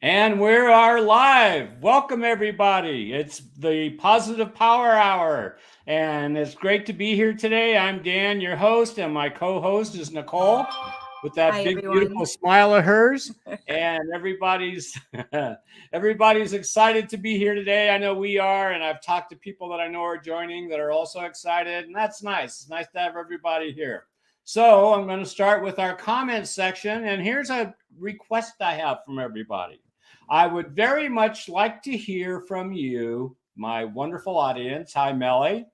And we are live. Welcome, everybody. It's the Positive Power Hour, and it's great to be here today. I'm Dan, your host, and my co host is Nicole with that Hi, big, everyone. beautiful smile of hers. And everybody's everybody's excited to be here today. I know we are, and I've talked to people that I know are joining that are also excited, and that's nice. It's nice to have everybody here. So I'm going to start with our comments section, and here's a request I have from everybody. I would very much like to hear from you, my wonderful audience. Hi, Melly.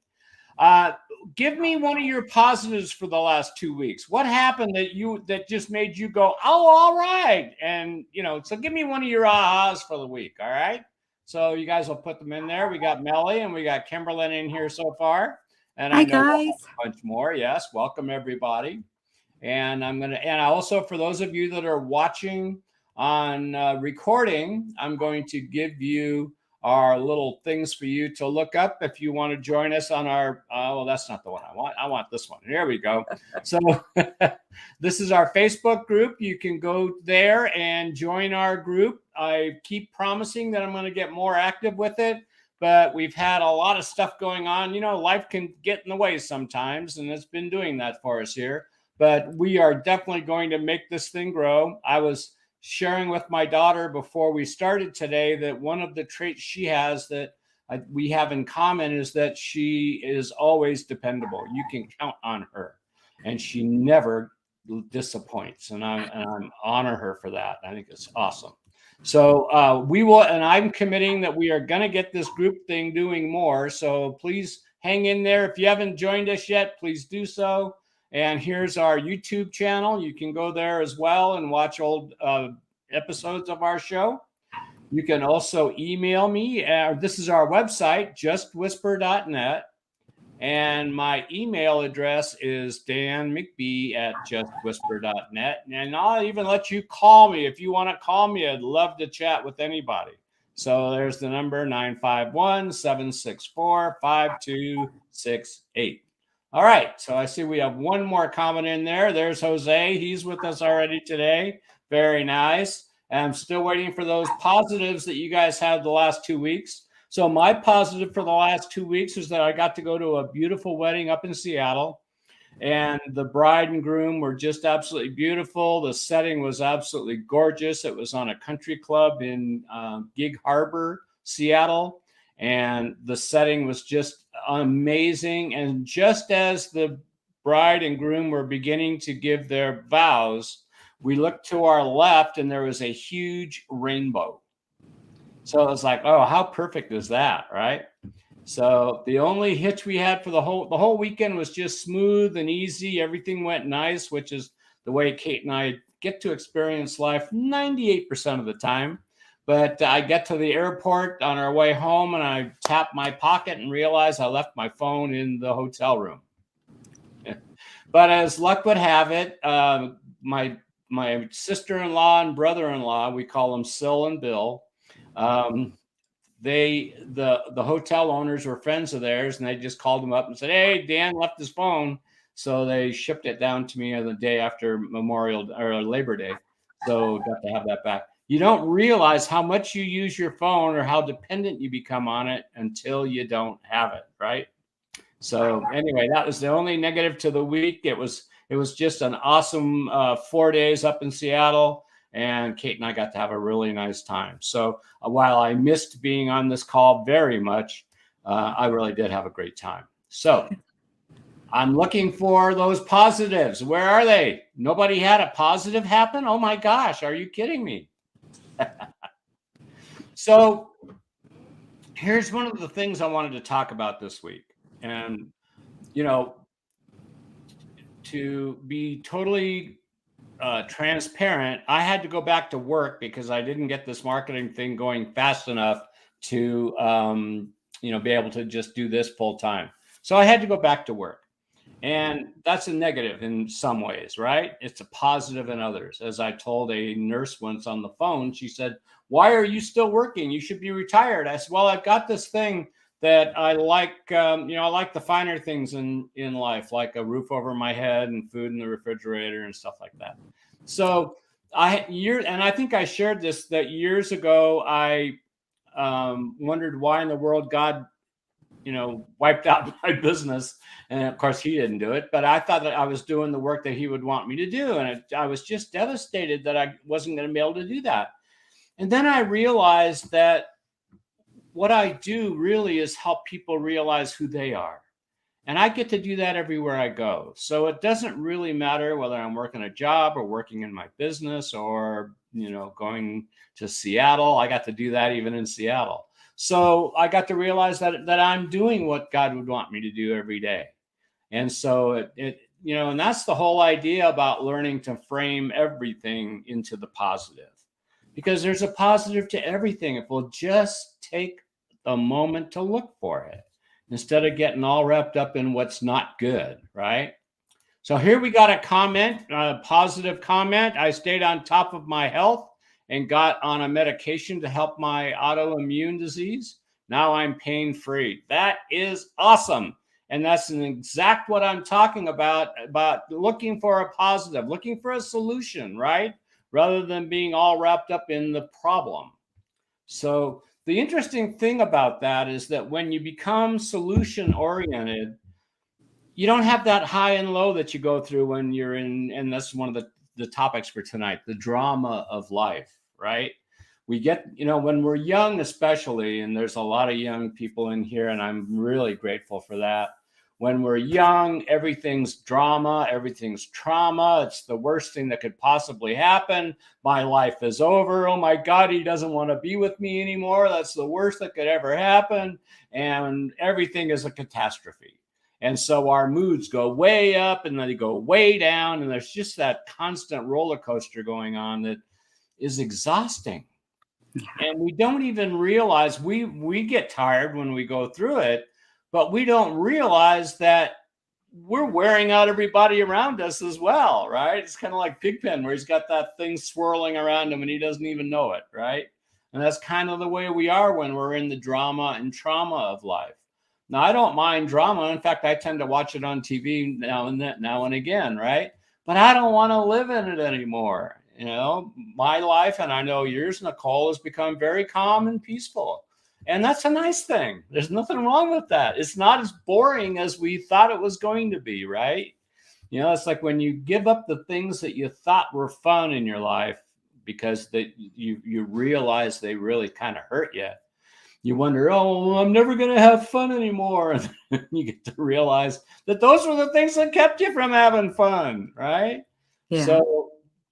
Uh, Give me one of your positives for the last 2 weeks. What happened that just made you go, oh, all right? And so give me one of your ahas for the week. All right. So you guys will put them in there. We got Melly and we got Kimberlyn in here so far, and I Hi, know we'll have guys. a bunch more. Yes, welcome everybody. And and also for those of you that are watching on recording, I'm going to give you our little things for you to look up if you want to join us on our. Well, that's not the one I want. I want this one. Here we go. So this is our Facebook group. You can go there and join our group. I keep promising that I'm going to get more active with it, but we've had a lot of stuff going on. Life can get in the way sometimes, and it's been doing that for us here, but we are definitely going to make this thing grow. I was sharing with my daughter before we started today that one of the traits she has that we have in common is that she is always dependable. You can count on her, and she never disappoints. And I'm honor her for that. I think it's awesome. So we will, and I'm committing that we are going to get this group thing doing more. So please hang in there. If you haven't joined us yet, please do so. And here's our YouTube channel. You can go there as well and watch old episodes of our show. You can also email me. This is our website, justwhisper.net. And my email address is danmcbee@justwhisper.net. And I'll even let you call me. If you want to call me, I'd love to chat with anybody. So there's the number 951-764-5268. All right. So I see we have one more comment in there. There's Jose. He's with us already today. Very nice. And I'm still waiting for those positives that you guys had the last 2 weeks. So my positive for the last 2 weeks is that I got to go to a beautiful wedding up in Seattle, and the bride and groom were just absolutely beautiful. The setting was absolutely gorgeous. It was on a country club in Gig Harbor, Seattle, and the setting was just amazing. And just as the bride and groom were beginning to give their vows, we looked to our left and there was a huge rainbow. So it was like, oh, how perfect is that, right? So the only hitch we had for the whole weekend was just smooth and easy. Everything went nice, which is the way Kate and I get to experience life 98% of the time. But I get to the airport on our way home and I tap my pocket and realize I left my phone in the hotel room. But as luck would have it, my sister-in-law and brother-in-law, we call them Sil and Bill, the hotel owners were friends of theirs, and they just called them up and said, "Hey, Dan left his phone," so they shipped it down to me the day after Memorial or Labor Day. So got to have that back. You don't realize how much you use your phone or how dependent you become on it until you don't have it, right? So anyway, that was the only negative to the week. It was just an awesome 4 days up in Seattle, and Kate and I got to have a really nice time. So while I missed being on this call very much, I really did have a great time. So I'm looking for those positives. Where are they? Nobody had a positive happen? Oh my gosh, are you kidding me? So here's one of the things I wanted to talk about this week. And, to be totally transparent, I had to go back to work because I didn't get this marketing thing going fast enough to, be able to just do this full time. So I had to go back to work. And that's a negative in some ways, right? It's a positive in others. As I told a nurse once on the phone, she said, "Why are you still working? You should be retired." I said, "Well, I've got this thing that I like. I like the finer things in life, like a roof over my head and food in the refrigerator and stuff like that." So and I think I shared this, that years ago I wondered why in the world God, wiped out my business. And of course, he didn't do it, but I thought that I was doing the work that he would want me to do. And I was just devastated that I wasn't going to be able to do that. And then I realized that what I do really is help people realize who they are. And I get to do that everywhere I go. So it doesn't really matter whether I'm working a job or working in my business or, going to Seattle. I got to do that even in Seattle. So I got to realize that I'm doing what God would want me to do every day. And so and that's the whole idea about learning to frame everything into the positive, because there's a positive to everything if we'll just take a moment to look for it instead of getting all wrapped up in what's not good, right? So here we got a positive comment. I stayed on top of my health and got on a medication to help my autoimmune disease. Now I'm pain-free. That is awesome. And that's an exact what I'm talking about looking for a positive, looking for a solution, right? Rather than being all wrapped up in the problem. So the interesting thing about that is that when you become solution oriented, you don't have that high and low that you go through when you're in, and that's one of the topics for tonight, the drama of life, right? We get, when we're young, especially, and there's a lot of young people in here, and I'm really grateful for that. When we're young, everything's drama, everything's trauma. It's the worst thing that could possibly happen. My life is over. Oh my God, he doesn't want to be with me anymore. That's the worst that could ever happen. And everything is a catastrophe. And so our moods go way up and then they go way down. And there's just that constant roller coaster going on that is exhausting. And we don't even realize we get tired when we go through it. But we don't realize that we're wearing out everybody around us as well, right? It's kind of like Pigpen, where he's got that thing swirling around him and he doesn't even know it, right? And that's kind of the way we are when we're in the drama and trauma of life. Now, I don't mind drama. In fact, I tend to watch it on TV now and again, right? But I don't want to live in it anymore. My life, and I know yours, Nicole, has become very calm and peaceful. And that's a nice thing. There's nothing wrong with that. It's not as boring as we thought it was going to be, right? It's like when you give up the things that you thought were fun in your life because you realize they really kind of hurt you. You wonder, oh, I'm never going to have fun anymore. And you get to realize that those were the things that kept you from having fun, right? Yeah. So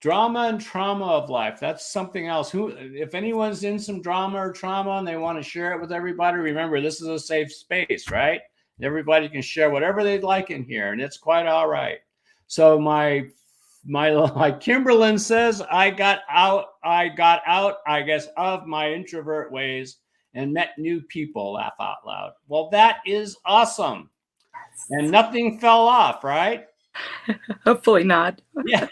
drama and trauma of life, that's something else. If anyone's in some drama or trauma and they want to share it with everybody, remember, this is a safe space, right? Everybody can share whatever they'd like in here, and it's quite all right. So my like Kimberlyn says, I got out, I guess, of my introvert ways and met new people, laugh out loud. Well, that is awesome. And nothing fell off, right? Hopefully not. Yeah.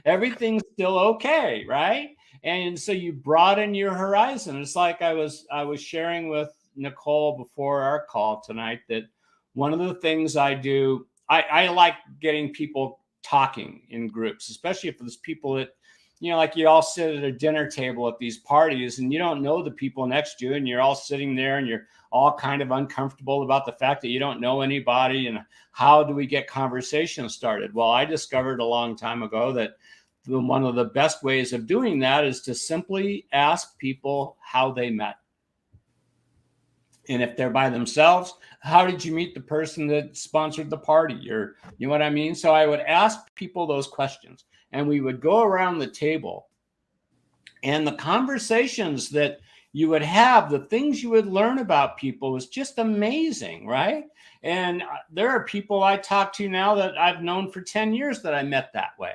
Everything's still okay, right? And so you broaden your horizon. It's like I was sharing with Nicole before our call tonight that one of the things I do, I like getting people talking in groups, especially if there's people that, like you all sit at a dinner table at these parties and you don't know the people next to you and you're all sitting there and you're all kind of uncomfortable about the fact that you don't know anybody and how do we get conversations started? Well, I discovered a long time ago that one of the best ways of doing that is to simply ask people how they met. And if they're by themselves, how did you meet the person that sponsored the party? Or, you know what I mean? So I would ask people those questions and we would go around the table and the conversations that you would have, the things you would learn about people was just amazing, right? And there are people I talk to now that I've known for 10 years that I met that way.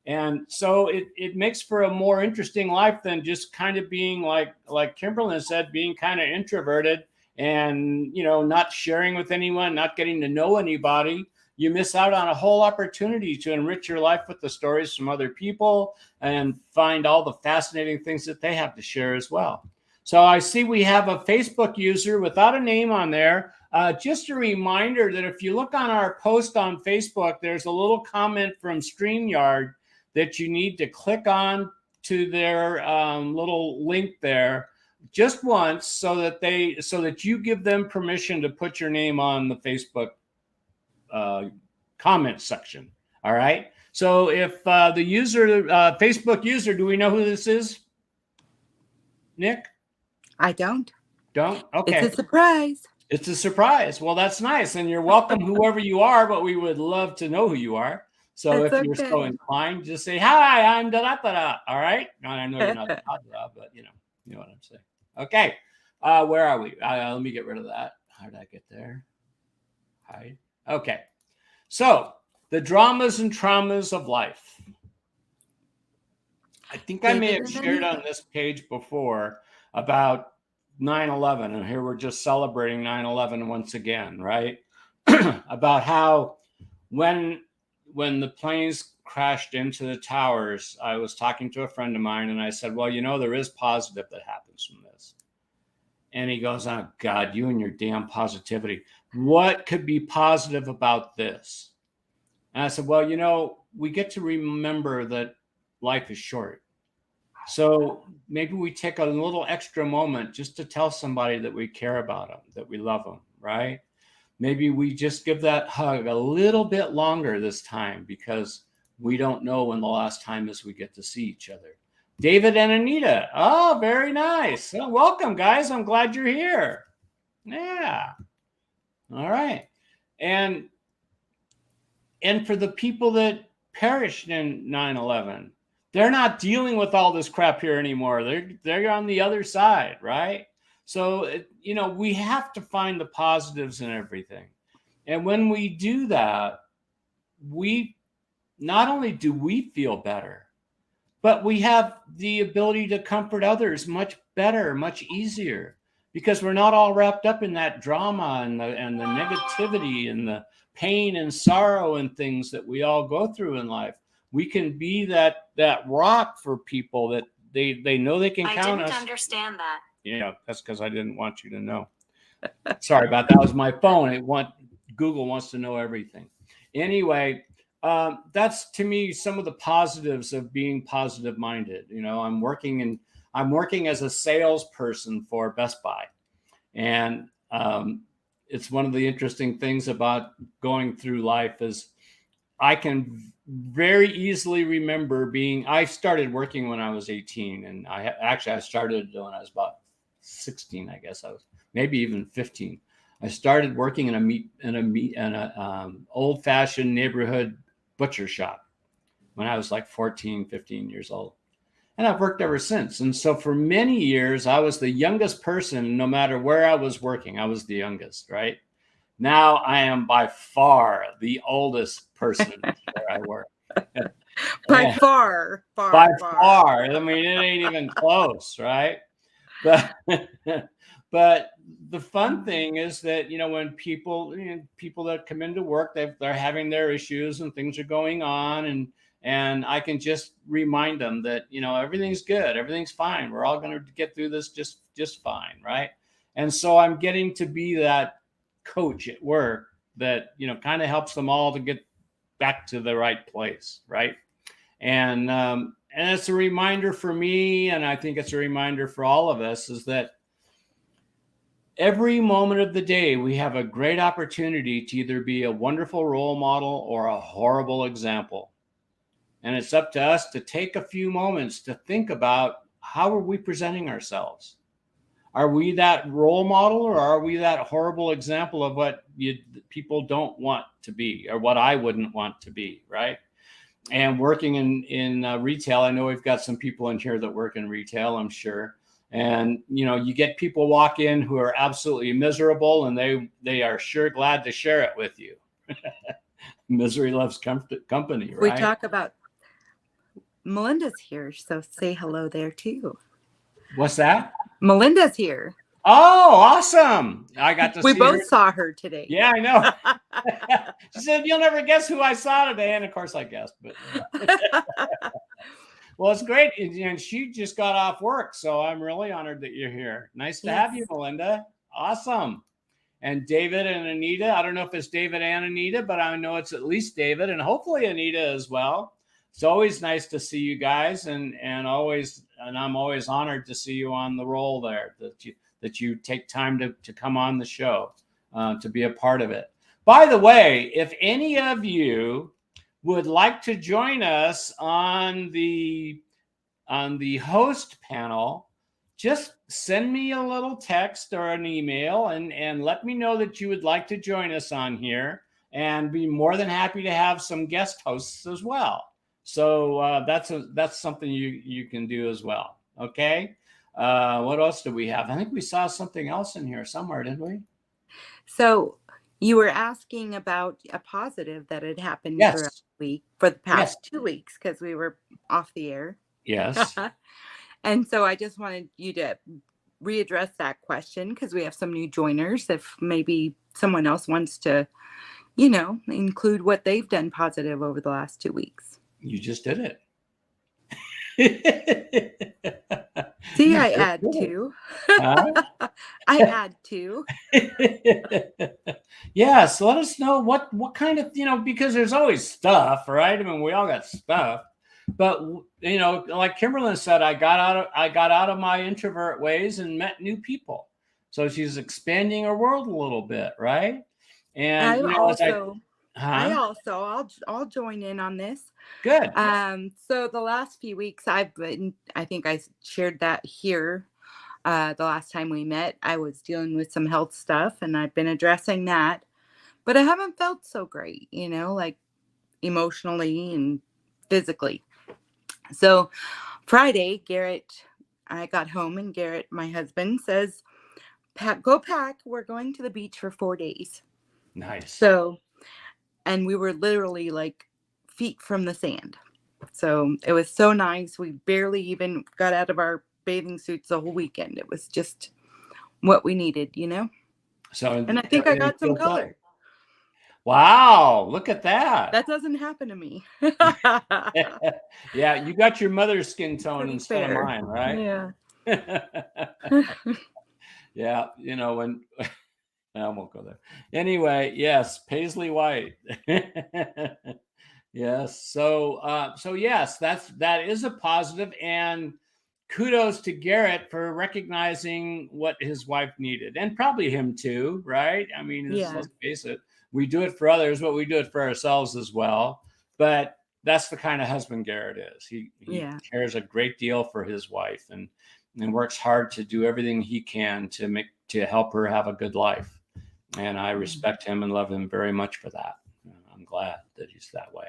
And so it makes for a more interesting life than just kind of being like Kimberlyn said, being kind of introverted and, not sharing with anyone, not getting to know anybody. You miss out on a whole opportunity to enrich your life with the stories from other people and find all the fascinating things that they have to share as well. So I see we have a Facebook user without a name on there. Just a reminder that if you look on our post on Facebook, there's a little comment from StreamYard that you need to click on to their little link there just once, so that you give them permission to put your name on the Facebook comment section. All right. So if the user, Facebook user, do we know who this is? Nick? I don't. Don't? Okay. It's a surprise. It's a surprise. Well, that's nice. And you're welcome, whoever you are, but we would love to know who you are. So That's if you're so inclined, just say, hi, I'm da-da-da-da. All right. No, I know you're not da-da-da, but you know what I'm saying. Okay. Where are we? Let me get rid of that. How did I get there? Hide. Okay. So the dramas and traumas of life. I think I may have shared on this page before about 9/11, and here we're just celebrating 9/11 once again, right? About how when the planes crashed into the towers, I was talking to a friend of mine, and I said, well, there is positive that happens from this. And he goes, oh, God, you and your damn positivity. What could be positive about this? And I said, well, we get to remember that life is short. So maybe we take a little extra moment just to tell somebody that we care about them, that we love them, right? Maybe we just give that hug a little bit longer this time, because we don't know when the last time is we get to see each other. David and Anita. Oh, very nice. Oh, welcome, guys. I'm glad you're here. Yeah. All right. And for the people that perished in 9/11, they're not dealing with all this crap here anymore. They're on the other side, right? So, we have to find the positives in everything. And when we do that, we not only do we feel better, but we have the ability to comfort others much better, much easier, because we're not all wrapped up in that drama and the negativity and the pain and sorrow and things that we all go through in life. We can be that rock for people that they know they can count on us. I didn't understand that. Yeah, that's because I didn't want you to know. Sorry about that. It was my phone. Google wants to know everything. Anyway, that's to me some of the positives of being positive minded. I'm working as a salesperson for Best Buy, and it's one of the interesting things about going through life is I can very easily remember I started working when I was 18, and I started when I was about 16, I guess. I was maybe even 15. I started working in a old-fashioned neighborhood butcher shop when I was like 14, 15 years old. And I've worked ever since. And so for many years, I was the youngest person, no matter where I was working. I was the youngest, right? Now I am by far the oldest person where I work. By far. I mean, it ain't even close, right? But the fun thing is that, when people that come into work, they're having their issues and things are going on, and I can just remind them that, everything's good, everything's fine. We're all going to get through this just fine, right? And so I'm getting to be that coach at work that, kind of helps them all to get back to the right place, right? And it's a reminder for me, and I think it's a reminder for all of us, is that every moment of the day, we have a great opportunity to either be a wonderful role model or a horrible example. And it's up to us to take a few moments to think about, how are we presenting ourselves? Are we that role model, or are we that horrible example of what people don't want to be, or what I wouldn't want to be, right? And working in retail, I know we've got some people in here that work in retail, I'm sure. And, you get people walk in who are absolutely miserable, and they are sure glad to share it with you. Misery loves company, right? We talk about Melinda's here, so say hello there too. What's that? Melinda's here. Oh, awesome. I got to see We both her. saw her today. Yeah, I know. She said, you'll never guess who I saw today. And of course I guessed, but well, it's great. And she just got off work. So I'm really honored that you're here. Nice to have you, Melinda. Awesome. And David and Anita. I don't know if it's David and Anita, but I know it's at least David, and hopefully Anita as well. it's always nice to see you guys, and I'm always honored to see you on the roll there, that you take time to come on the show, to be a part of it. By the way, if any of you would like to join us on the host panel, just send me a little text or an email and let me know that you would like to join us on here, and be more than happy to have some guest hosts as well. So that's something you can do as well. Okay. What else do we have? I think we saw something else in here somewhere, didn't we? So you were asking about a positive that had happened Yes. throughout the week for the past Yes. 2 weeks, because we were off the air. Yes. And so I just wanted you to readdress that question, because we have some new joiners. If maybe someone else wants to, include what they've done positive over the last 2 weeks. You just did it. See, I add two. Huh? I add two. Yes, let us know what kind of, because there's always stuff, right? I mean, we all got stuff, but like Kimberlyn said, I got out of my introvert ways and met new people. So she's expanding her world a little bit, right? And I'll join in on this. Good. So the last few weeks I think I shared that here. The last time we met, I was dealing with some health stuff, and I've been addressing that, but I haven't felt so great, like emotionally and physically. So Friday, I got home, and Garrett, my husband, says, go pack. We're going to the beach for 4 days. Nice. So, and we were literally like feet from the sand. So it was so nice. We barely even got out of our bathing suits the whole weekend. It was just what we neted, So, and I think I got some color. Wow, look at that. That doesn't happen to me. Yeah, you got your mother's skin tone instead of mine, right? Yeah. Yeah, when I won't go there. Anyway, yes, paisley white. Yes. So yes, that is a positive, and kudos to Garrett for recognizing what his wife needed, and probably him too, right? I mean, let's face it, we do it for others, but we do it for ourselves as well. But that's the kind of husband Garrett is. He cares a great deal for his wife, and works hard to do everything he can to help her have a good life. And I respect him and love him very much for that. I'm glad that he's that way.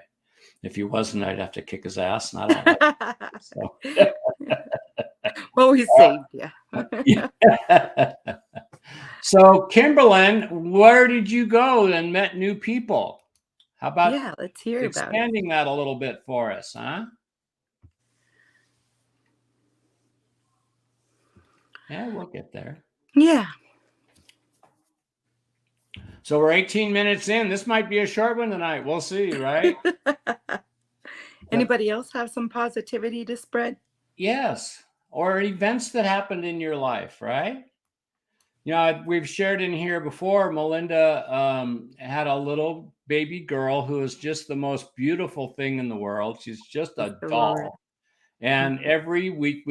If he wasn't, I'd have to kick his ass. And I don't like it, so. Well, we saved you. So, Kimberlyn, where did you go and met new people? How about let's hear expanding that a little bit for us, huh? Yeah, we'll get there. Yeah. So we're 18 minutes in. This might be a short one tonight. We'll see, right? Anybody else have some positivity to spread? Yes. Or events that happened in your life, right? We've shared in here before, Melinda had a little baby girl who is just the most beautiful thing in the world. She's just a doll. And every week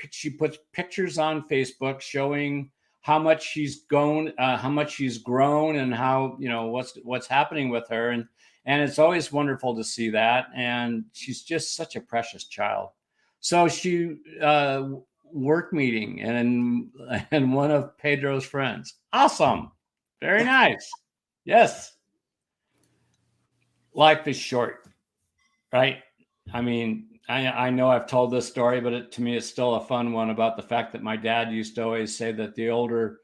she puts pictures on Facebook showing how much she's grown, and how, what's happening with her. And it's always wonderful to see that. And she's just such a precious child. So she, work meeting and one of Pedro's friends. Awesome. Very nice. Yes. Life is short, right? I mean, I know I've told this story, but to me, it's still a fun one, about the fact that my dad used to always say that the older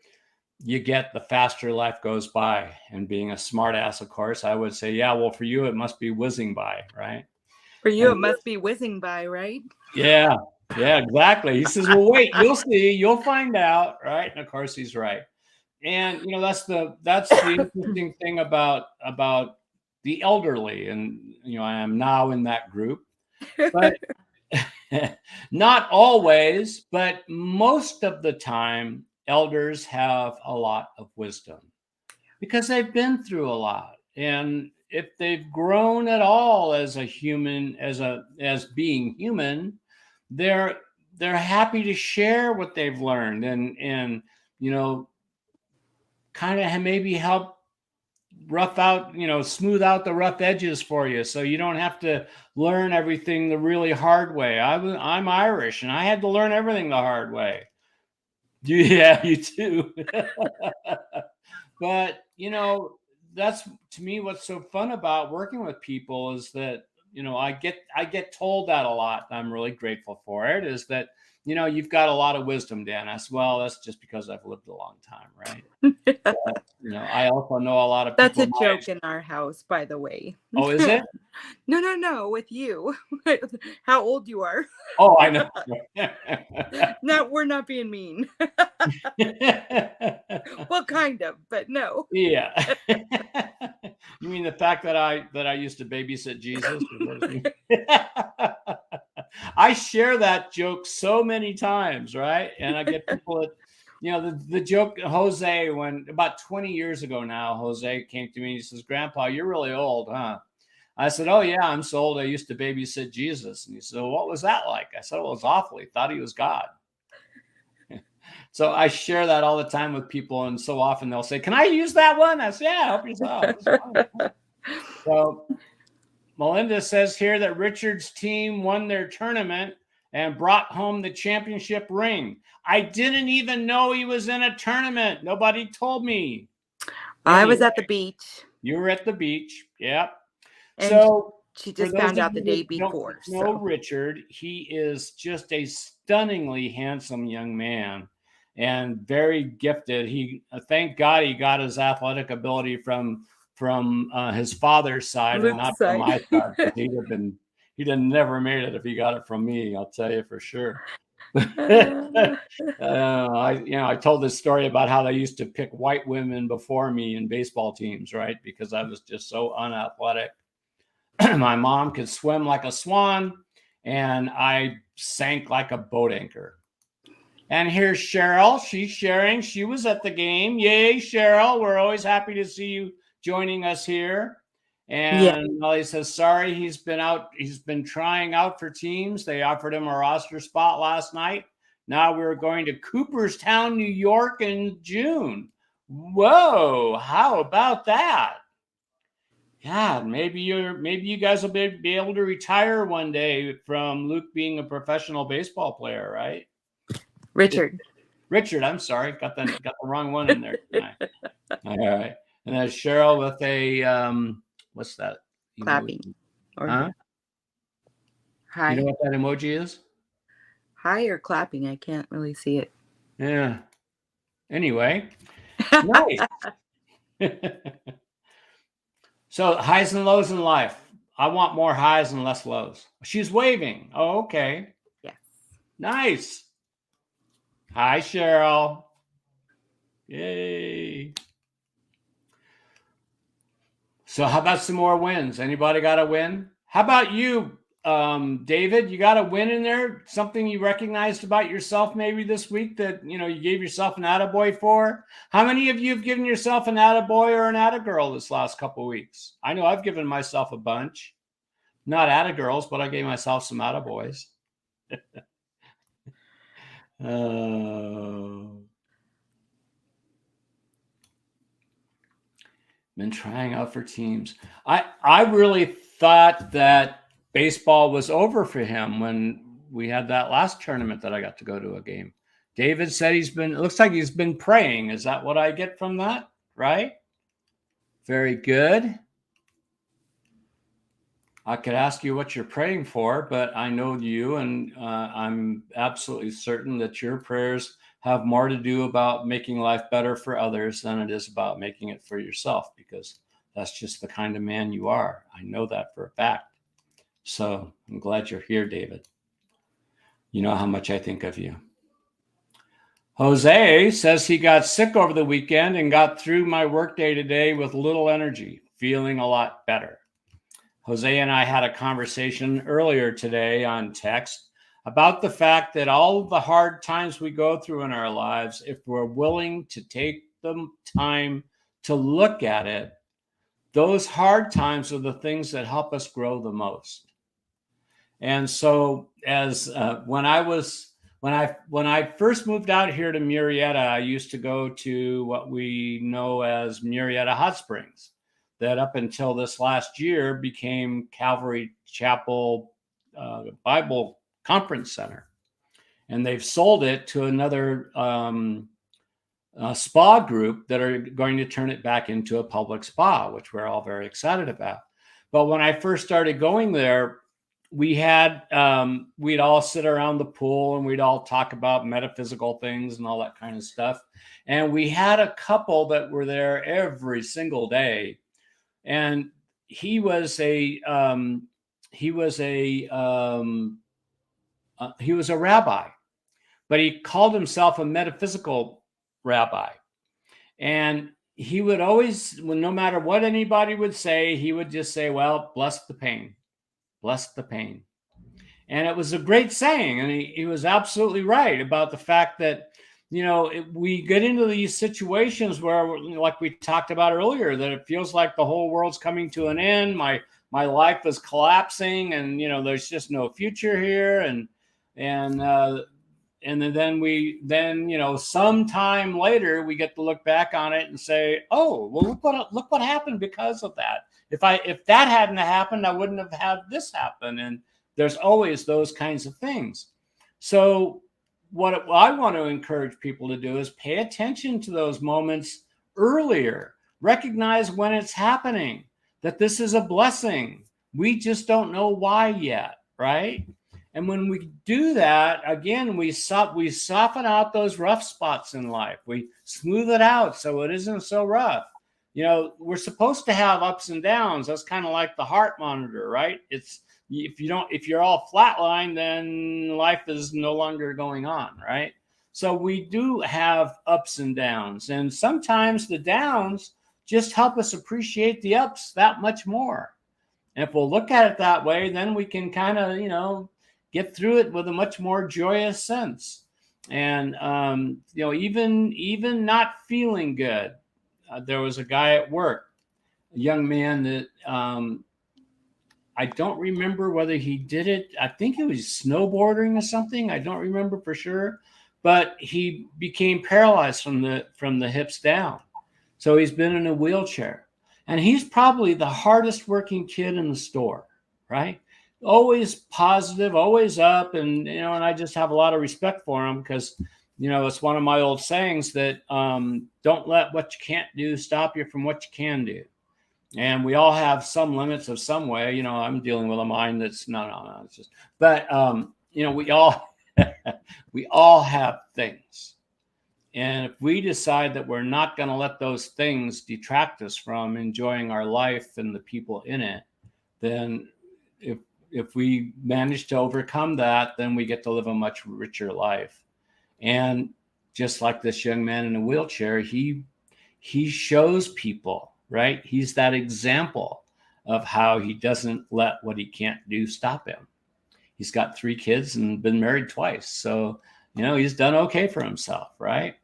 you get, the faster life goes by. And being a smart ass, of course, I would say, yeah, well, for you, it must be whizzing by, right? For you, it must be whizzing by, right? Yeah, exactly. He says, well, wait, you'll see, you'll find out, right? And of course, he's right. And, that's the interesting thing about the elderly. And, I am now in that group. But not always, but most of the time, elders have a lot of wisdom because they've been through a lot. And they've grown at all as a human, as being human, they're happy to share what they've learned, and kind of maybe help rough out, smooth out the rough edges for you, so you don't have to learn everything the really hard way. I'm Irish, and I had to learn everything the hard way. Yeah, you too. But that's, to me, what's so fun about working with people is that I get told that a lot. I'm really grateful for it. Is that you've got a lot of wisdom, Dan. I said, well, that's just because I've lived a long time, right? But, I also know a lot of That's people. a joke in our house, by the way. Oh, is it? No, with you. How old you are. Oh, I know. No, we're not being mean. Well, kind of, but no. Yeah. You mean the fact that I used to babysit Jesus? I share that joke so many times, right? And I get people that, the joke, Jose, when about 20 years ago now, Jose came to me and he says, Grandpa, you're really old, huh? I said, oh yeah, I'm so old I used to babysit Jesus. And he said, well, what was that like? I said, well, it was awful. He thought he was God. So I share that all the time with people, and so often they'll say, can I use that one? I say, yeah, help yourself. So Melinda says here that Richard's team won their tournament and brought home the championship ring. I didn't even know he was in a tournament. Nobody told me. I was at the beach. You were at the beach. Yep. And so she just found out the day before. No, Richard, he is just a stunningly handsome young man and very gifted. He, thank God, he got his athletic ability from his father's side and not from my side. He'd have never made it if he got it from me. I'll tell you for sure. I told this story about how they used to pick white women before me in baseball teams, right? Because I was just so unathletic. My mom could swim like a swan, and I sank like a boat anchor. And here's Cheryl. She's sharing. She was at the game. Yay, Cheryl. We're always happy to see you joining us here. And Molly says, sorry, he's been trying out for teams. They offered him a roster spot last night. Now we're going to Cooperstown, New York in June. Whoa, how about that? Yeah, maybe you guys will be able to retire one day from Luke being a professional baseball player, right? Richard, I'm sorry, got the wrong one in there tonight. All right, and there's Cheryl with a what's that? Clapping. Huh? Hi. You know what that emoji is? Hi or clapping? I can't really see it. Yeah. Anyway, nice. So highs and lows in life. I want more highs and less lows. She's waving. Oh, okay. Yes. Nice. Hi, Cheryl. Yay. So how about some more wins? Anybody got a win? How about you, David? You got a win in there? Something you recognized about yourself maybe this week that, you gave yourself an attaboy for? How many of you have given yourself an attaboy or an attagirl this last couple of weeks? I know I've given myself a bunch. Not attagirls, but I gave myself some attaboys. Been trying out for teams. I really thought that baseball was over for him when we had that last tournament that I got to go to a game. David said it looks like he's been praying. Is that what I get from that? Right? Very good. I could ask you what you're praying for, but I know you, and I'm absolutely certain that your prayers have more to do about making life better for others than it is about making it for yourself, because that's just the kind of man you are. I know that for a fact. So I'm glad you're here, David. You know how much I think of you. Jose says he got sick over the weekend and got through my workday today with little energy, feeling a lot better. Jose and I had a conversation earlier today on text about the fact that all of the hard times we go through in our lives, if we're willing to take the time to look at it, those hard times are the things that help us grow the most. And so, as when I first moved out here to Murrieta, I used to go to what we know as Murrieta Hot Springs, that up until this last year became Calvary Chapel Bible Conference Center, and they've sold it to another spa group that are going to turn it back into a public spa, which we're all very excited about. But when I first started going there, we'd all sit around the pool and we'd all talk about metaphysical things and all that kind of stuff. And we had a couple that were there every single day. And he was a rabbi, but he called himself a metaphysical rabbi. And he would always, no matter what anybody would say, he would just say, well, bless the pain. Bless the pain. And it was a great saying. And he was absolutely right about the fact that, we get into these situations where, like we talked about earlier, that it feels like the whole world's coming to an end. My life is collapsing, and, there's just no future here. And then sometime later we get to look back on it and say, oh, well, look what happened because of that. If that hadn't happened, I wouldn't have had this happen. And there's always those kinds of things. So what I want to encourage people to do is pay attention to those moments earlier. Recognize when it's happening, that this is a blessing. We just don't know why yet, right? And when we do that, again, we soften out those rough spots in life. We smooth it out so it isn't so rough. We're supposed to have ups and downs. That's kind of like the heart monitor, right? If you're all flatline, then life is no longer going on, right? So we do have ups and downs. And sometimes the downs just help us appreciate the ups that much more. And if we'll look at it that way, then we can kind of, get through it with a much more joyous sense. And, even not feeling good. There was a guy at work, a young man that I don't remember whether he did it. I think it was snowboarding or something. I don't remember for sure, but he became paralyzed from the hips down. So he's been in a wheelchair, and he's probably the hardest working kid in the store, right? Always positive, always up. And, and I just have a lot of respect for him because, it's one of my old sayings that don't let what you can't do stop you from what you can do. And we all have some limits of some way. I'm dealing with a mind that's no, it's just, but, we all, we all have things. And if we decide that we're not going to let those things detract us from enjoying our life and the people in it, then if we manage to overcome that, then we get to live a much richer life. And just like this young man in a wheelchair, he shows people, right? He's that example of how he doesn't let what he can't do stop him. He's got 3 kids and been married twice. So, he's done okay for himself, right?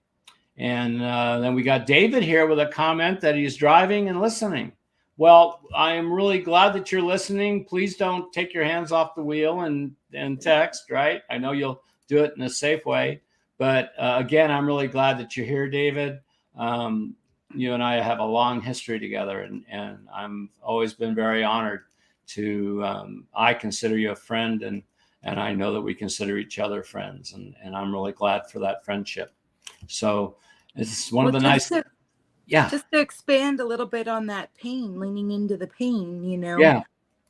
And then we got David here with a comment that he's driving and listening. Well, I am really glad that you're listening. Please don't take your hands off the wheel and text, right? I know you'll do it in a safe way. But again, I'm really glad that you're here, David. You and I have a long history together, and I'm always been very honored to, I consider you a friend, and I know that we consider each other friends, and I'm really glad for that friendship. So it's one of the nice... Yeah. Just to expand a little bit on that pain, leaning into the pain, Yeah.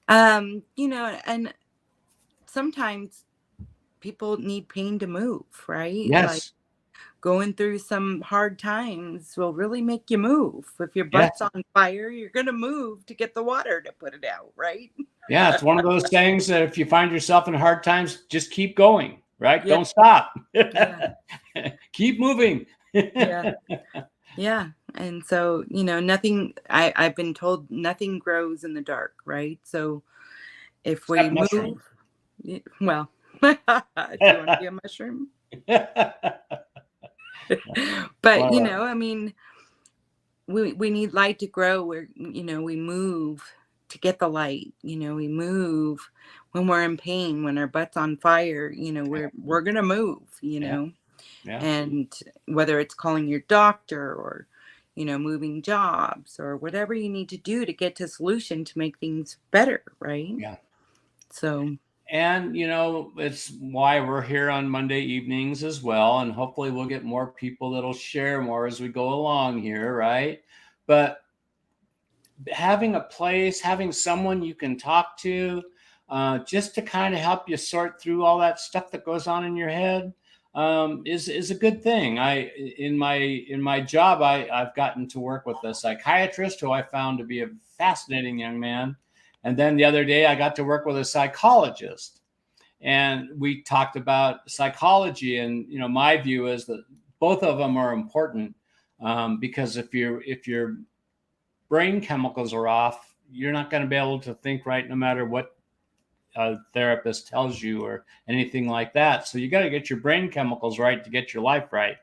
And sometimes people need pain to move, right? Yes. Like going through some hard times will really make you move. If your butt's on fire, you're going to move to get the water to put it out, right? Yeah. It's one of those things that if you find yourself in hard times, just keep going, right? Yeah. Don't stop. Yeah. Keep moving. Yeah. Yeah. And so, I've been told nothing grows in the dark, right? So if we move, well, do you want to be a mushroom? But, we need light to grow. We move to get the light. We move when we're in pain, when our butt's on fire. We're gonna move. Yeah. Yeah. And whether it's calling your doctor or moving jobs or whatever you need to do to get to a solution to make things better, right? Yeah. So And, it's why we're here on Monday evenings as well. And hopefully we'll get more people that'll share more as we go along here, right? But having a place, having someone you can talk to, just to kind of help you sort through all that stuff that goes on in your head, is a good thing. In my job, I've gotten to work with a psychiatrist who I found to be a fascinating young man. And then the other day I got to work with a psychologist, and we talked about psychology. And my view is that both of them are important, because if your brain chemicals are off, you're not going to be able to think right, no matter what a therapist tells you or anything like that. So you got to get your brain chemicals right to get your life right.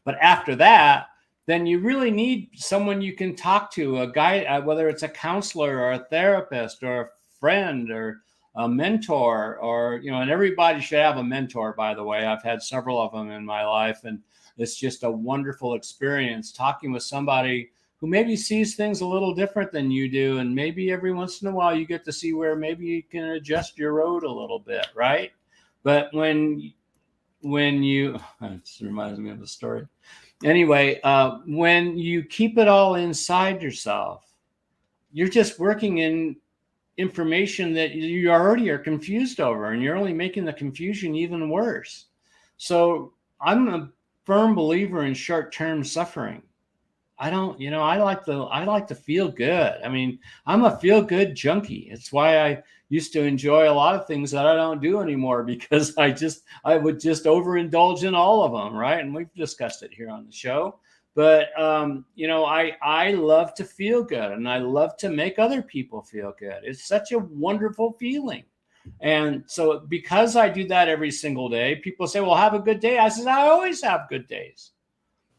But after that, then you really need someone you can talk to, a guy, whether it's a counselor or a therapist or a friend or a mentor, or and everybody should have a mentor, by the way. I've had several of them in my life, and it's just a wonderful experience talking with somebody who maybe sees things a little different than you do. And maybe every once in a while you get to see where maybe you can adjust your road a little bit, right? But when you, this reminds me of a story. Anyway, when you keep it all inside yourself, you're just working in information that you already are confused over, and you're only making the confusion even worse. So I'm a firm believer in short-term suffering. I don't, I like to feel good. I mean, I'm a feel good junkie. It's why I used to enjoy a lot of things that I don't do anymore, because I would just overindulge in all of them. Right. And we've discussed it here on the show, but, I love to feel good, and I love to make other people feel good. It's such a wonderful feeling. And so because I do that every single day, people say, well, have a good day. I said, I always have good days.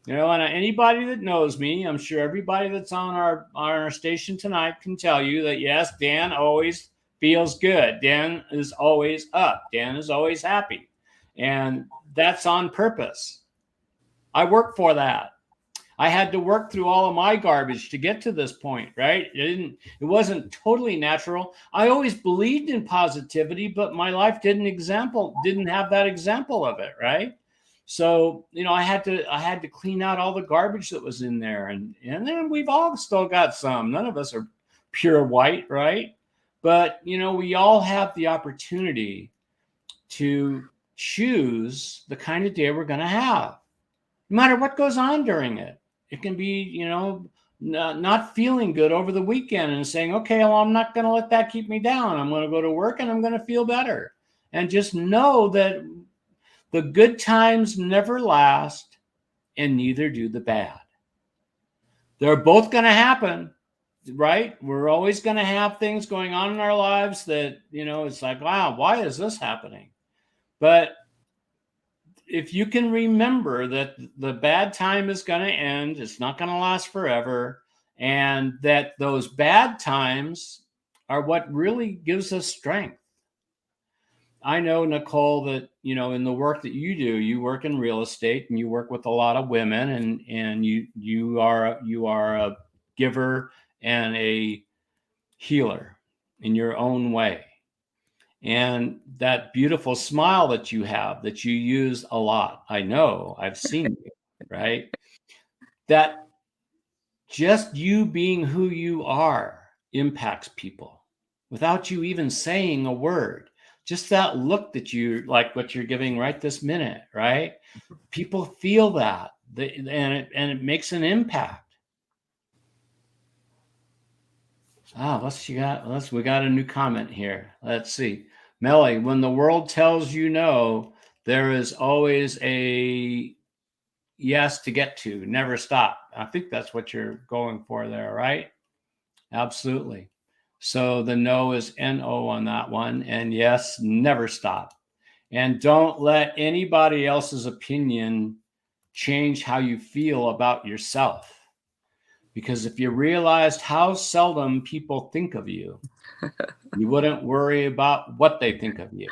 And anybody that knows me, I'm sure everybody that's on our station tonight can tell you that, yes, Dan always feels good. Dan is always up. Dan is always happy. And that's on purpose. I work for that. I had to work through all of my garbage to get to this point, right? It wasn't totally natural. I always believed in positivity, but my life didn't have that example of it, right? So, I had to clean out all the garbage that was in there. And then we've all still got some. None of us are pure white, right? But, we all have the opportunity to choose the kind of day we're going to have, no matter what goes on during it. It can be, not feeling good over the weekend and saying, okay, well, I'm not going to let that keep me down. I'm going to go to work and I'm going to feel better. And just know that the good times never last, and neither do the bad. They're both going to happen, right? We're always going to have things going on in our lives that, it's like, wow, why is this happening? But if you can remember that the bad time is going to end, it's not going to last forever, and that those bad times are what really gives us strength. I know, Nicole, that, in the work that you do, you work in real estate and you work with a lot of women, and you are a giver and a healer in your own way. And that beautiful smile that you have, that you use a lot, I know, I've seen you, right? That just you being who you are impacts people without you even saying a word. Just that look that you like, what you're giving right this minute, right? People feel that, and it makes an impact. We got a new comment here. Let's see. Melly, when the world tells you no, there is always a yes to get to. Never stop. I think that's what you're going for there, right? Absolutely. So the no is NO on that one. And yes, never stop. And don't let anybody else's opinion change how you feel about yourself. because if you realized how seldom people think of you, you wouldn't worry about what they think of you.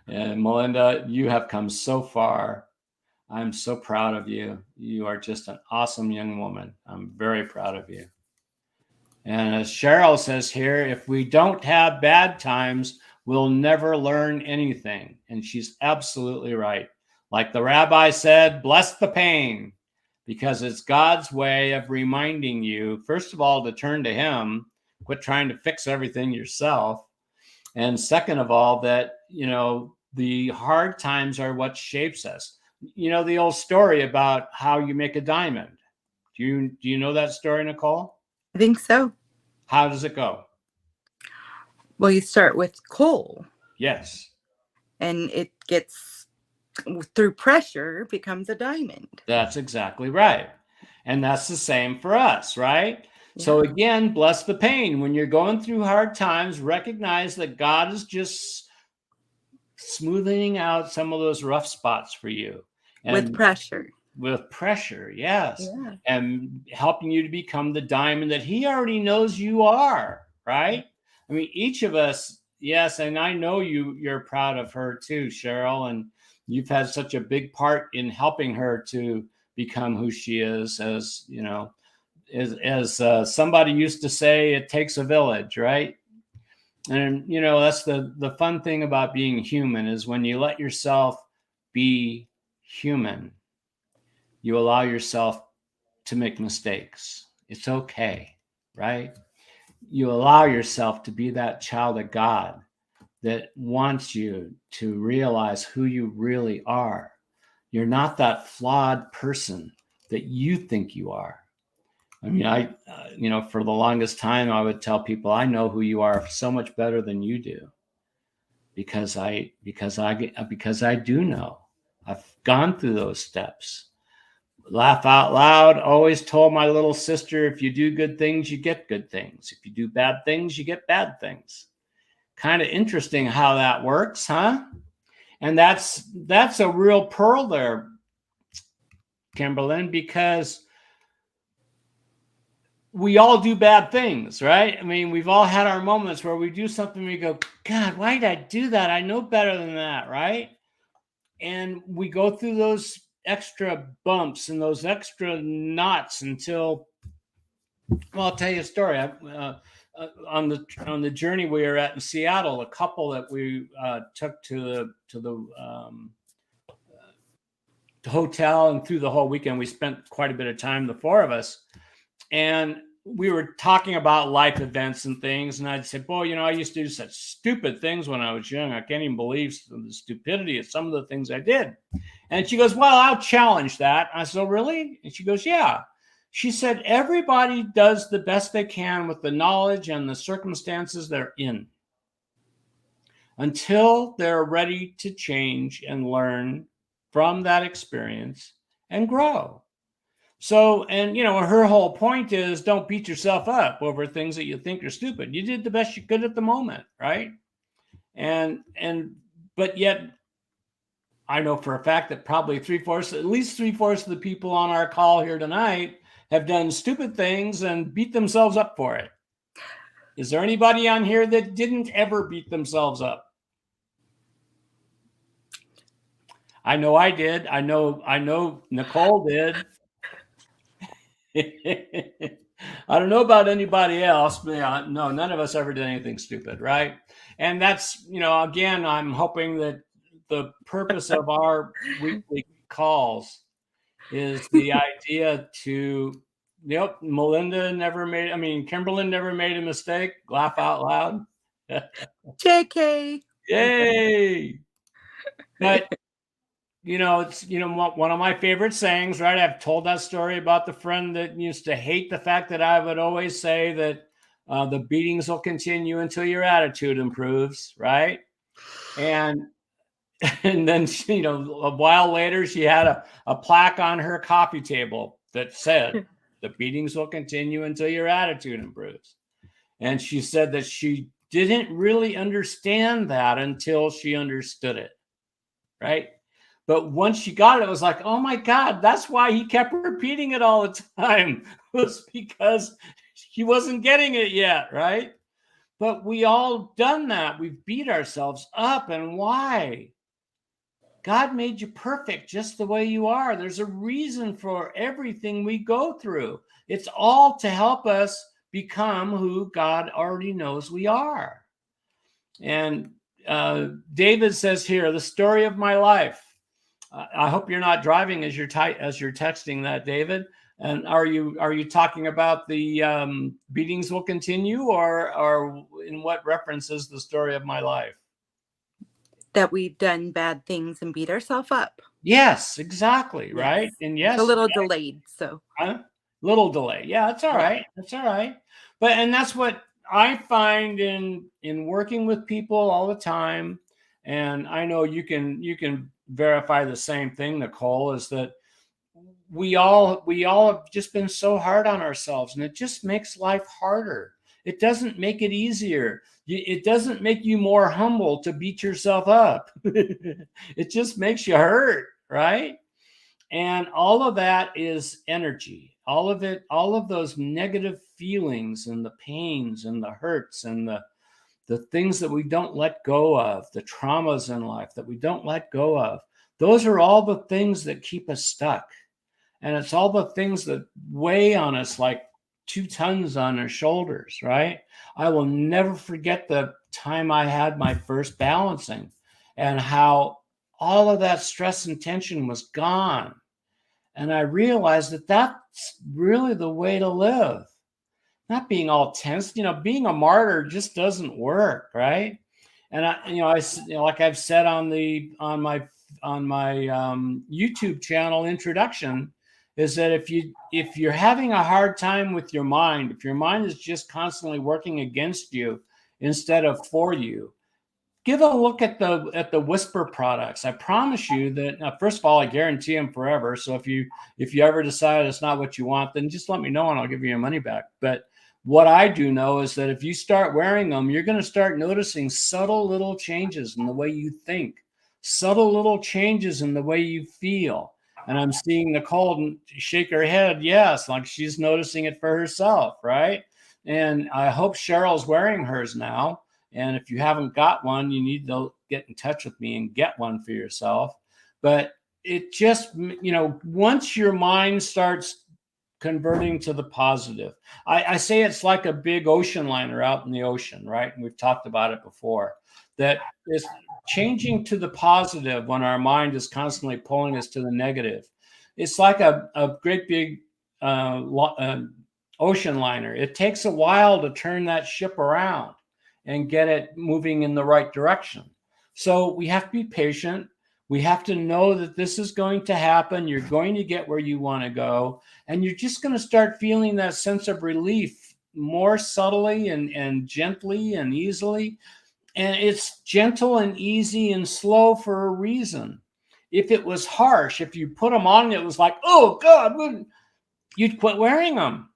And Melinda, you have come so far. I'm so proud of you. You are just an awesome young woman. I'm very proud of you. And as Cheryl says here, if we don't have bad times, we'll never learn anything. And she's absolutely right. Like the rabbi said, bless the pain, because it's God's way of reminding you, first of all, to turn to him, quit trying to fix everything yourself. And second of all, that, the hard times are what shapes us. The old story about how you make a diamond. Do you know that story, Nicole? I think so. How does it go? Well, you start with coal. Yes. And it gets, through pressure, becomes a diamond. That's exactly right. And that's the same for us, right? Yeah. So again, bless the pain. When you're going through hard times, recognize that God is just smoothing out some of those rough spots for you. And with pressure, yes. Yeah. And helping you to become the diamond that he already knows you are, right? I mean, each of us, yes, and I know you're proud of her too, Cheryl, and you've had such a big part in helping her to become who she is. As somebody used to say, it takes a village, right? And that's the fun thing about being human, is when you let yourself be human, you allow yourself to make mistakes. It's okay, right? You allow yourself to be that child of God that wants you to realize who you really are. You're not that flawed person that you think you are. I mean, for the longest time, I would tell people, I know who you are so much better than you do, because I do know. I've gone through those steps. Laugh out loud. Always told my little sister, if you do good things, you get good things. If you do bad things, you get bad things. Kind of interesting how that works, huh? And that's a real pearl there, Kimberlyn, because we all do bad things, right? I mean, we've all had our moments where we do something, we go, God, why did I do that? I know better than that, right? And we go through those extra bumps and those extra knots until, well, I'll tell you a story. On the journey we were at in Seattle, a couple that we took to the hotel, and through the whole weekend, we spent quite a bit of time, the four of us, and we were talking about life events and things. And I'd say, boy, I used to do such stupid things when I was young. I can't even believe the stupidity of some of the things I did. And she goes, well, I'll challenge that. I said, oh, really? And she goes, yeah. She said, everybody does the best they can with the knowledge and the circumstances they're in, until they're ready to change and learn from that experience and grow. So, and her whole point is, don't beat yourself up over things that you think are stupid. You did the best you could at the moment, right? But yet, I know for a fact that probably at least three-fourths of the people on our call here tonight have done stupid things and beat themselves up for it. Is there anybody on here that didn't ever beat themselves up? I know I did. I know Nicole did. I don't know about anybody else, but no, none of us ever did anything stupid, right? And that's, again, I'm hoping that the purpose of our weekly calls is the idea to, Kimberlyn never made a mistake. Laugh out loud. JK. Yay. But it's one of my favorite sayings, right? I've told that story about the friend that used to hate the fact that I would always say that the beatings will continue until your attitude improves, right? And then a while later, she had a plaque on her coffee table that said, the beatings will continue until your attitude improves. And she said that she didn't really understand that until she understood it, right? But once she got it, it was like, oh my God, that's why he kept repeating it all the time. It was because he wasn't getting it yet, right? But we all done that. We've beat ourselves up. And why? God made you perfect just the way you are. There's a reason for everything we go through. It's all to help us become who God already knows we are. And David says here, the story of my life. I hope you're not driving as you're texting that, David. And are you talking about the beatings will continue, or in what reference is the story of my life? That we've done bad things and beat ourselves up. Yes, exactly. Right. Yes. And yes, It's a little delayed. So little delay. Yeah, that's all yeah. right. That's all right. And that's what I find in working with people all the time. And I know you can verify the same thing, Nicole, is that we all have just been so hard on ourselves, and it just makes life harder. It doesn't make it easier. It doesn't make you more humble to beat yourself up. It just makes you hurt, right? And all of that is energy. All of it, all of those negative feelings and the pains and the hurts and the things that we don't let go of, the traumas in life that we don't let go of, those are all the things that keep us stuck. And it's all the things that weigh on us like 2 tons on our shoulders, right? I will never forget the time I had my first balancing and how all of that stress and tension was gone. And I realized that that's really the way to live. Not being all tense, being a martyr just doesn't work, right? And like I've said on my YouTube channel introduction, is that if you're having a hard time with your mind, if your mind is just constantly working against you instead of for you, give a look at the Whisper products. I promise you that, first of all, I guarantee them forever. So if you ever decide it's not what you want, then just let me know and I'll give you your money back. But what I do know is that if you start wearing them, you're going to start noticing subtle little changes in the way you think, subtle little changes in the way you feel. And I'm seeing Nicole shake her head, yes, like she's noticing it for herself, right? And I hope Cheryl's wearing hers now. And if you haven't got one, you need to get in touch with me and get one for yourself. But it just, once your mind starts converting to the positive, I say it's like a big ocean liner out in the ocean, right? And we've talked about it before, that is changing to the positive when our mind is constantly pulling us to the negative. It's like a great big ocean liner. It takes a while to turn that ship around and get it moving in the right direction. So we have to be patient. We have to know that this is going to happen. You're going to get where you want to go. And you're just going to start feeling that sense of relief more subtly and gently and easily. And it's gentle and easy and slow for a reason. If it was harsh, if you put them on, it was like, oh God, you'd quit wearing them.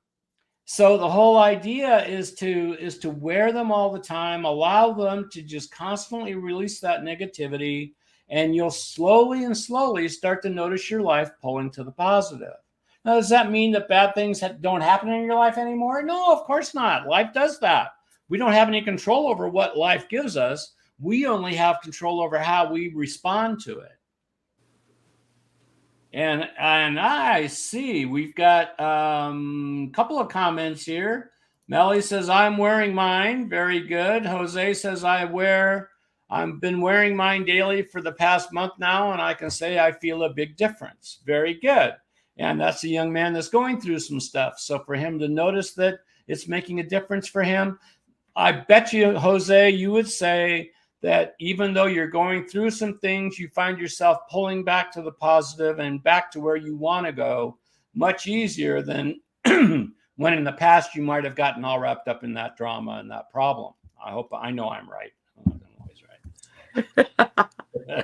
So the whole idea is to wear them all the time, allow them to just constantly release that negativity, and you'll slowly start to notice your life pulling to the positive. Now, does that mean that bad things don't happen in your life anymore? No, of course not. Life does that. We don't have any control over what life gives us. We only have control over how we respond to it. And I see we've got a couple of comments here. Melly says, I'm wearing mine. Very good. Jose says, I've been wearing mine daily for the past month now, and I can say I feel a big difference. Very good. And that's a young man that's going through some stuff. So for him to notice that it's making a difference for him, I bet you, Jose, you would say that even though you're going through some things, you find yourself pulling back to the positive and back to where you want to go much easier than when in the past you might have gotten all wrapped up in that drama and that problem. I know I'm right. I'm always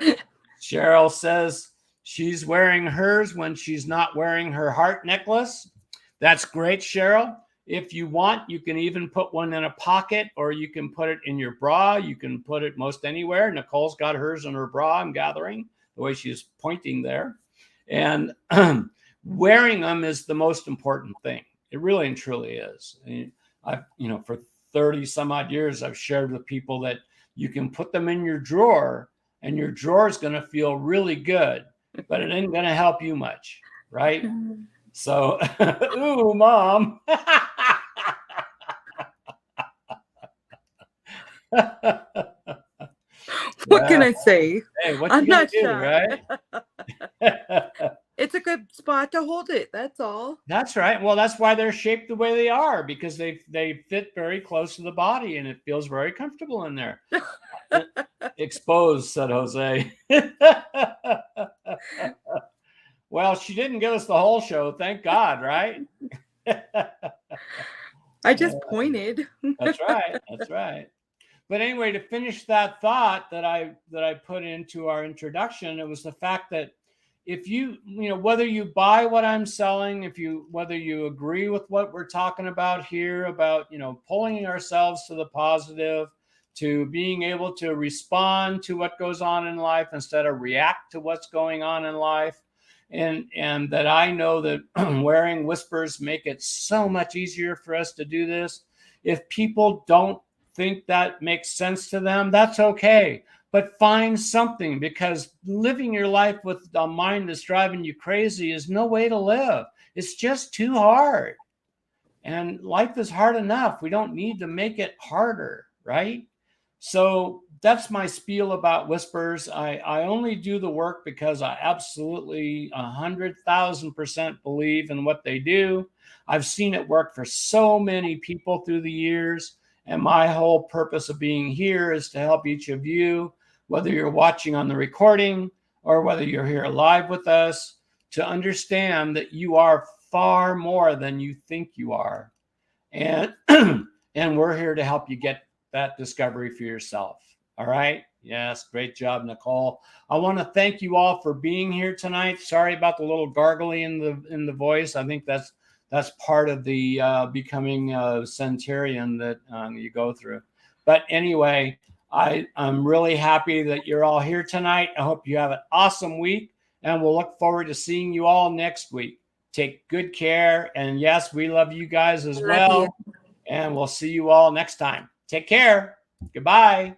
right. Cheryl says she's wearing hers when she's not wearing her heart necklace. That's great, Cheryl. If you want, you can even put one in a pocket, or you can put it in your bra. You can put it most anywhere. Nicole's got hers in her bra, I'm gathering. the way she's pointing there. And wearing them is the most important thing. It really and truly is. And I've, for 30 some odd years, I've shared with people that you can put them in your drawer and your drawer is going to feel really good, but it ain't going to help you much. Right. So, ooh, Mom. What can I say? Hey, what I'm you gonna not do, shy. right? It's a good spot to hold it. That's all. That's right. Well, that's why they're shaped the way they are, because they fit very close to the body and it feels very comfortable in there. Exposed, said Jose. Well, she didn't give us the whole show, thank God, right? I just pointed. That's right. That's right. But anyway, to finish that thought that I put into our introduction, it was the fact that if you whether you buy what I'm selling, whether you agree with what we're talking about here, about pulling ourselves to the positive, to being able to respond to what goes on in life instead of react to what's going on in life, and that I know that wearing whispers make it so much easier for us to do this. If people don't think that makes sense to them, that's okay. But find something, because living your life with a mind that's driving you crazy is no way to live. It's just too hard. And life is hard enough. We don't need to make it harder, right? So that's my spiel about whispers. I only do the work because I absolutely 100,000% believe in what they do. I've seen it work for so many people through the years. And my whole purpose of being here is to help each of you, whether you're watching on the recording or whether you're here live with us, to understand that you are far more than you think you are. And, and we're here to help you get that discovery for yourself. All right. Yes. Great job, Nicole. I want to thank you all for being here tonight. Sorry about the little gargling in the voice. I think that's part of the becoming a centurion that you go through. But anyway, I'm really happy that you're all here tonight. I hope you have an awesome week, and we'll look forward to seeing you all next week. Take good care. And yes, we love you guys as well. And we'll see you all next time. Take care. Goodbye.